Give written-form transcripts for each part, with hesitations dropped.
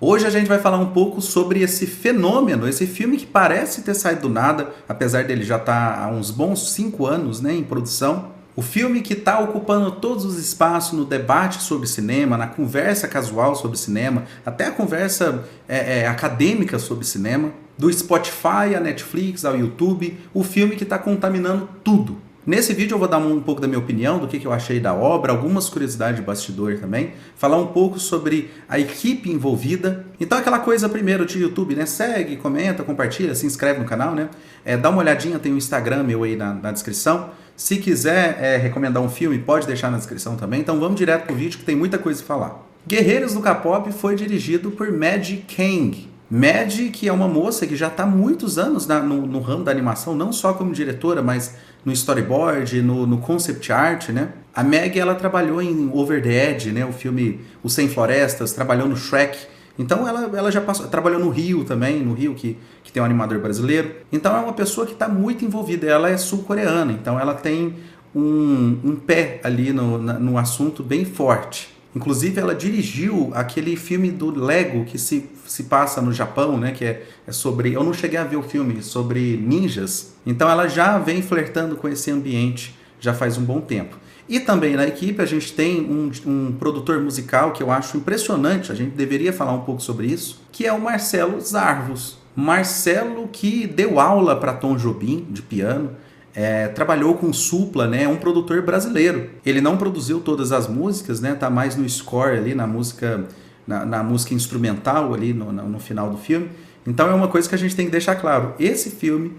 Hoje a gente vai falar um pouco sobre esse fenômeno, esse filme que parece ter saído do nada, apesar dele já estar há uns bons 5 anos, né, em produção. O filme que está ocupando todos os espaços no debate sobre cinema, na conversa casual sobre cinema, até a conversa acadêmica sobre cinema, do Spotify, a Netflix, ao YouTube, o filme que está contaminando tudo. Nesse vídeo eu vou dar um pouco da minha opinião, do que eu achei da obra, algumas curiosidades de bastidor também, falar um pouco sobre a equipe envolvida. Então aquela coisa primeiro de YouTube, né? Segue, comenta, compartilha, se inscreve no canal, né? Dá uma olhadinha, tem o Instagram meu aí na descrição. Se quiser recomendar um filme, pode deixar na descrição também. Então vamos direto pro vídeo que tem muita coisa a falar. Guerreiros do K-pop foi dirigido por Maddie Kang. Maddie, que é uma moça que já está há muitos anos no ramo da animação, não só como diretora, mas no storyboard, no concept art, né? A Meg, ela trabalhou em Over the Edge, né? O filme O Sem Florestas, trabalhou no Shrek. Então ela já trabalhou no Rio também, no Rio que tem um animador brasileiro. Então é uma pessoa que está muito envolvida, ela é sul-coreana, então ela tem um pé ali no assunto bem forte. Inclusive ela dirigiu aquele filme do Lego que se passa no Japão, né? Que é sobre... Eu não cheguei a ver o filme, sobre ninjas. Então ela já vem flertando com esse ambiente já faz um bom tempo. E também na equipe a gente tem um produtor musical que eu acho impressionante, a gente deveria falar um pouco sobre isso, que é o Marcelo Zarvos. Marcelo que deu aula para Tom Jobim de piano, trabalhou com Supla, né? É um produtor brasileiro. Ele não produziu todas as músicas, né? Tá mais no score ali, na música instrumental ali no final do filme. Então é uma coisa que a gente tem que deixar claro. Esse filme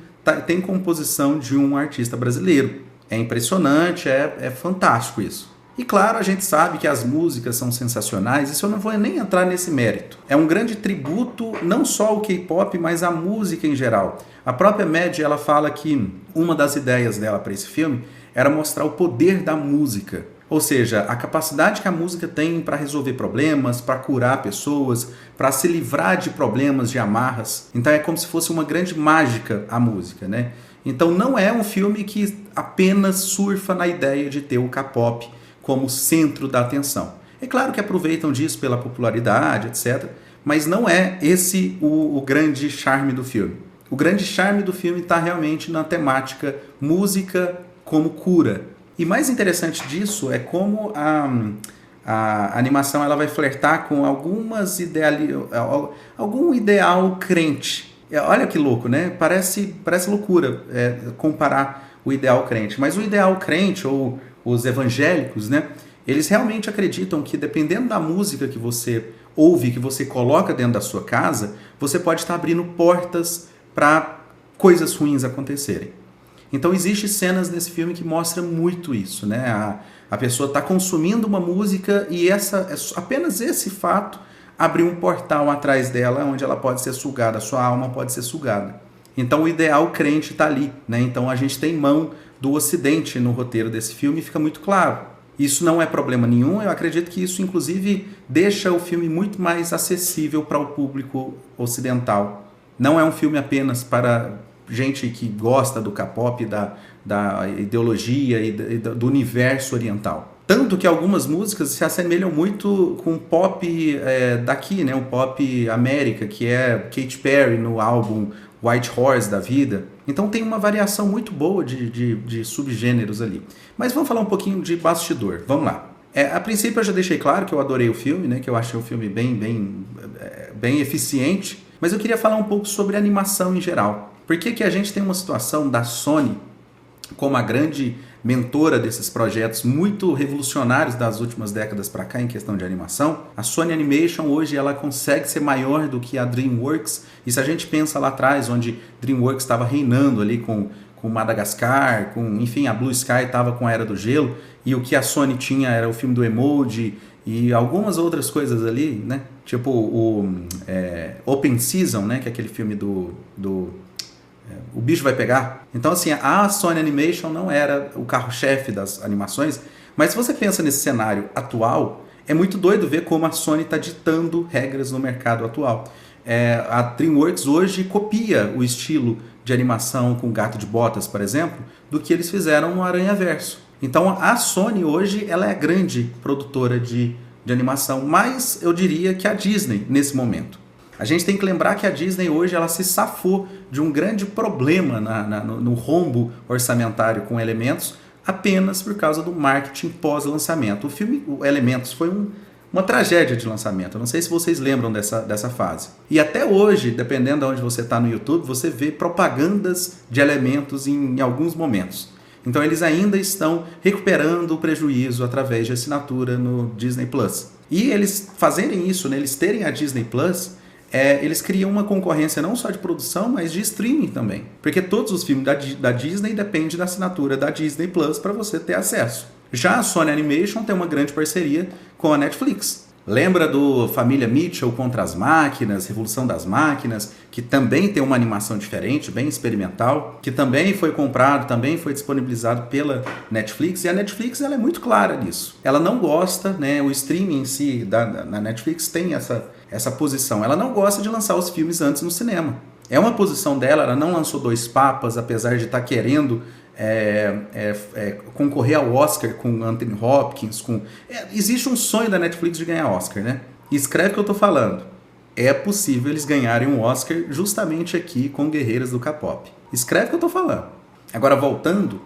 tem composição de um artista brasileiro. É impressionante, é fantástico isso. E claro, a gente sabe que as músicas são sensacionais, isso eu não vou nem entrar nesse mérito. É um grande tributo, não só ao K-pop, mas à música em geral. A própria Maddie, ela fala que uma das ideias dela para esse filme era mostrar o poder da música. Ou seja, a capacidade que a música tem para resolver problemas, para curar pessoas, para se livrar de problemas, de amarras. Então é como se fosse uma grande mágica a música, né? Então não é um filme que apenas surfa na ideia de ter o K-pop como centro da atenção. É claro que aproveitam disso pela popularidade, etc. Mas não é esse o grande charme do filme. O grande charme do filme está realmente na temática música como cura. E mais interessante disso é como a animação ela vai flertar com algum ideal crente. Olha que louco, né? Parece loucura comparar o ideal crente. Mas o ideal crente, ou os evangélicos, né? Eles realmente acreditam que dependendo da música que você ouve, que você coloca dentro da sua casa, você pode estar abrindo portas para coisas ruins acontecerem. Então existem cenas nesse filme que mostram muito isso, né? A pessoa está consumindo uma música e apenas esse fato abriu um portal atrás dela onde ela pode ser sugada, a sua alma pode ser sugada. Então o ideal crente está ali, né? Então a gente tem mão do Ocidente no roteiro desse filme e fica muito claro. Isso não é problema nenhum, eu acredito que isso inclusive deixa o filme muito mais acessível para o público ocidental. Não é um filme apenas para gente que gosta do K-pop, da ideologia e do universo oriental. Tanto que algumas músicas se assemelham muito com o pop daqui, né? O pop América, que é Katy Perry no álbum White Horse da vida. Então tem uma variação muito boa de subgêneros ali. Mas vamos falar um pouquinho de bastidor. Vamos lá. A princípio eu já deixei claro que eu adorei o filme, né? Que eu achei o filme bem eficiente. Mas eu queria falar um pouco sobre a animação em geral. Por que a gente tem uma situação da Sony como a grande mentora desses projetos muito revolucionários das últimas décadas para cá em questão de animação? A Sony Animation hoje ela consegue ser maior do que a DreamWorks. E se a gente pensa lá atrás, onde DreamWorks estava reinando ali com Madagascar, enfim, a Blue Sky estava com a Era do Gelo, e o que a Sony tinha era o filme do Emoji e algumas outras coisas ali, né? Tipo o Open Season, né? Que é aquele filme O Bicho Vai Pegar. Então assim, a Sony Animation não era o carro-chefe das animações, mas se você pensa nesse cenário atual, é muito doido ver como a Sony está ditando regras no mercado atual. A DreamWorks hoje copia o estilo de animação com Gato de Botas, por exemplo, do que eles fizeram no Aranhaverso. Então a Sony hoje ela é a grande produtora de de animação, mas eu diria que a Disney nesse momento. A gente tem que lembrar que a Disney hoje ela se safou de um grande problema no rombo orçamentário com Elementos apenas por causa do marketing pós-lançamento. O filme Elementos foi uma tragédia de lançamento. Eu não sei se vocês lembram dessa fase. E até hoje, dependendo de onde você está no YouTube, você vê propagandas de Elementos em alguns momentos. Então eles ainda estão recuperando o prejuízo através de assinatura no Disney Plus. E eles fazerem isso, né, eles terem a Disney Plus, eles criam uma concorrência não só de produção, mas de streaming também. Porque todos os filmes da Disney dependem da assinatura da Disney Plus para você ter acesso. Já a Sony Animation tem uma grande parceria com a Netflix. Lembra do Família Mitchell contra as Máquinas, Revolução das Máquinas, que também tem uma animação diferente, bem experimental, que também foi comprado, também foi disponibilizado pela Netflix, e a Netflix ela é muito clara nisso. Ela não gosta, né, o streaming em si na Netflix tem essa posição, ela não gosta de lançar os filmes antes no cinema. É uma posição dela, ela não lançou Dois Papas, apesar de estar querendo concorrer ao Oscar com Anthony Hopkins. Existe um sonho da Netflix de ganhar Oscar, né? E escreve o que eu tô falando. É possível eles ganharem um Oscar justamente aqui com Guerreiras do K-pop. Escreve o que eu tô falando. Agora, voltando,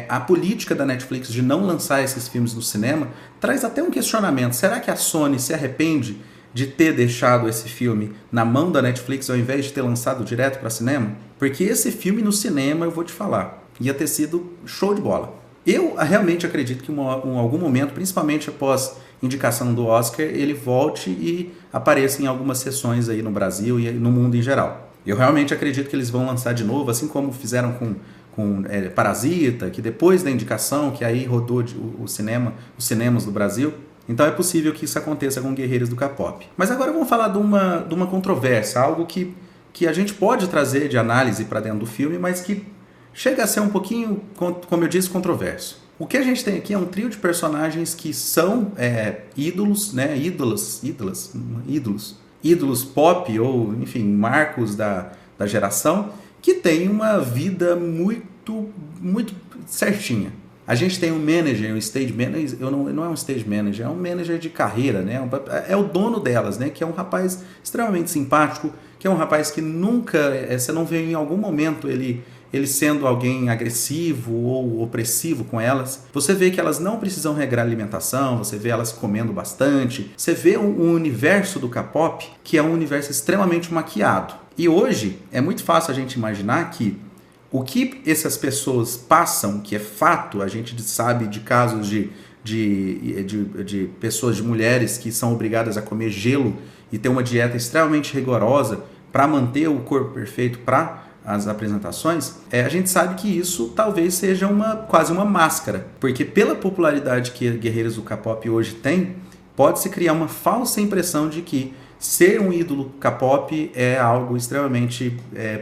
a política da Netflix de não lançar esses filmes no cinema traz até um questionamento. Será que a Sony se arrepende de ter deixado esse filme na mão da Netflix ao invés de ter lançado direto para cinema? Porque esse filme no cinema, eu vou te falar, ia ter sido show de bola. Eu realmente acredito que em algum momento, principalmente após indicação do Oscar, ele volte e apareça em algumas sessões aí no Brasil e no mundo em geral. Eu realmente acredito que eles vão lançar de novo, assim como fizeram com Parasita, que depois da indicação, que aí rodou os cinemas do Brasil. Então é possível que isso aconteça com Guerreiros do K-pop. Mas agora vamos falar de uma controvérsia, algo que a gente pode trazer de análise para dentro do filme, mas que chega a ser um pouquinho, como eu disse, controverso. O que a gente tem aqui é um trio de personagens que são ídolos, né? Ídolos pop, ou enfim, marcos da geração, que tem uma vida muito, muito certinha. A gente tem um manager, um stage manager, não é um stage manager, é um manager de carreira, né? É o dono delas, né? Que é um rapaz extremamente simpático, que é um rapaz que nunca, você não vê em algum momento ele sendo alguém agressivo ou opressivo com elas. Você vê que elas não precisam regrar alimentação, você vê elas comendo bastante, você vê um universo do K-pop que é um universo extremamente maquiado. E hoje é muito fácil a gente imaginar que o que essas pessoas passam, que é fato, a gente sabe de casos de pessoas, de mulheres que são obrigadas a comer gelo e ter uma dieta extremamente rigorosa para manter o corpo perfeito para as apresentações, a gente sabe que isso talvez seja quase uma máscara, porque pela popularidade que Guerreiros do K-pop hoje tem, pode-se criar uma falsa impressão de que ser um ídolo K-pop é algo extremamente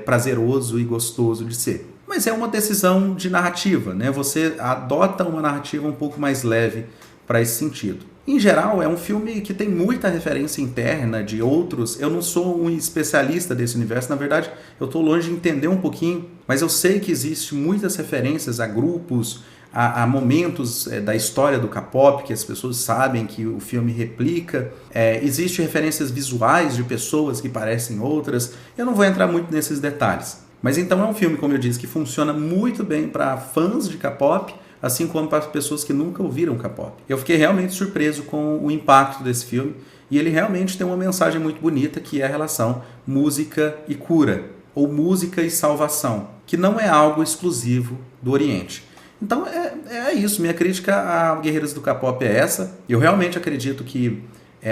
prazeroso e gostoso de ser. Mas é uma decisão de narrativa, né? Você adota uma narrativa um pouco mais leve para esse sentido. Em geral, é um filme que tem muita referência interna de outros. Eu não sou um especialista desse universo, na verdade, eu estou longe de entender um pouquinho, mas eu sei que existem muitas referências a grupos, a momentos da história do K-pop que as pessoas sabem que o filme replica. Existem referências visuais de pessoas que parecem outras. Eu não vou entrar muito nesses detalhes. Mas então é um filme, como eu disse, que funciona muito bem para fãs de K-pop, assim como para pessoas que nunca ouviram K-pop. Eu fiquei realmente surpreso com o impacto desse filme, e ele realmente tem uma mensagem muito bonita, que é a relação música e cura, ou música e salvação, que não é algo exclusivo do Oriente. Então é isso, minha crítica a Guerreiros do K-pop é essa. Eu realmente acredito que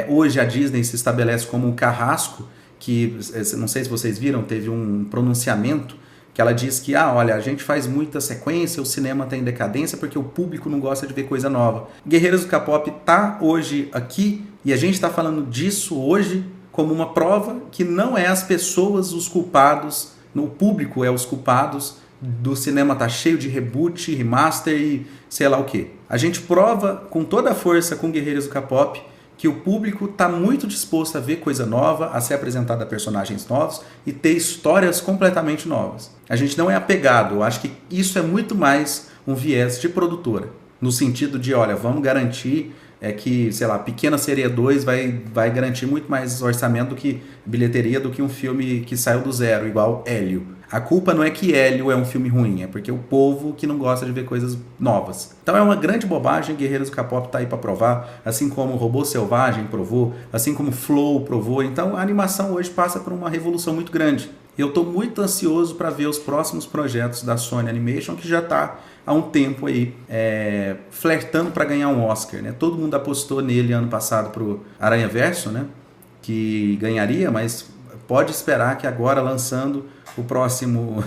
hoje a Disney se estabelece como um carrasco, que, não sei se vocês viram, teve um pronunciamento que ela diz que, olha, a gente faz muita sequência, o cinema está em decadência porque o público não gosta de ver coisa nova. Guerreiros do K-pop está hoje aqui e a gente está falando disso hoje como uma prova que não é as pessoas os culpados, o público é os culpados do cinema tá cheio de reboot, remaster e sei lá o que. A gente prova com toda a força com Guerreiros do K-pop que o público está muito disposto a ver coisa nova, a ser apresentado a personagens novos e ter histórias completamente novas. A gente não é apegado, eu acho que isso é muito mais um viés de produtora, no sentido de, olha, vamos garantir é que, sei lá, Pequena Sereia 2 vai garantir muito mais orçamento do que bilheteria do que um filme que saiu do zero, igual Hélio. A culpa não é que Hélio é um filme ruim, é porque o povo que não gosta de ver coisas novas. Então é uma grande bobagem, Guerreiros do K-pop tá aí para provar, assim como Robô Selvagem provou, assim como Flow provou. Então a animação hoje passa por uma revolução muito grande. Eu estou muito ansioso para ver os próximos projetos da Sony Animation, que já está há um tempo aí flertando para ganhar um Oscar, né? Todo mundo apostou nele ano passado pro Aranhaverso, né? Que ganharia, mas pode esperar que agora lançando o próximo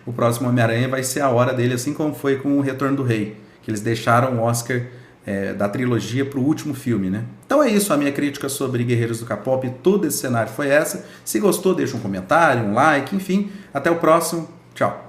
o próximo Homem-Aranha vai ser a hora dele, assim como foi com o Retorno do Rei, que eles deixaram o Oscar da trilogia para o último filme, né? Então é isso, a minha crítica sobre Guerreiros do K-pop e todo esse cenário foi essa. Se gostou, deixa um comentário, um like, enfim. Até o próximo. Tchau.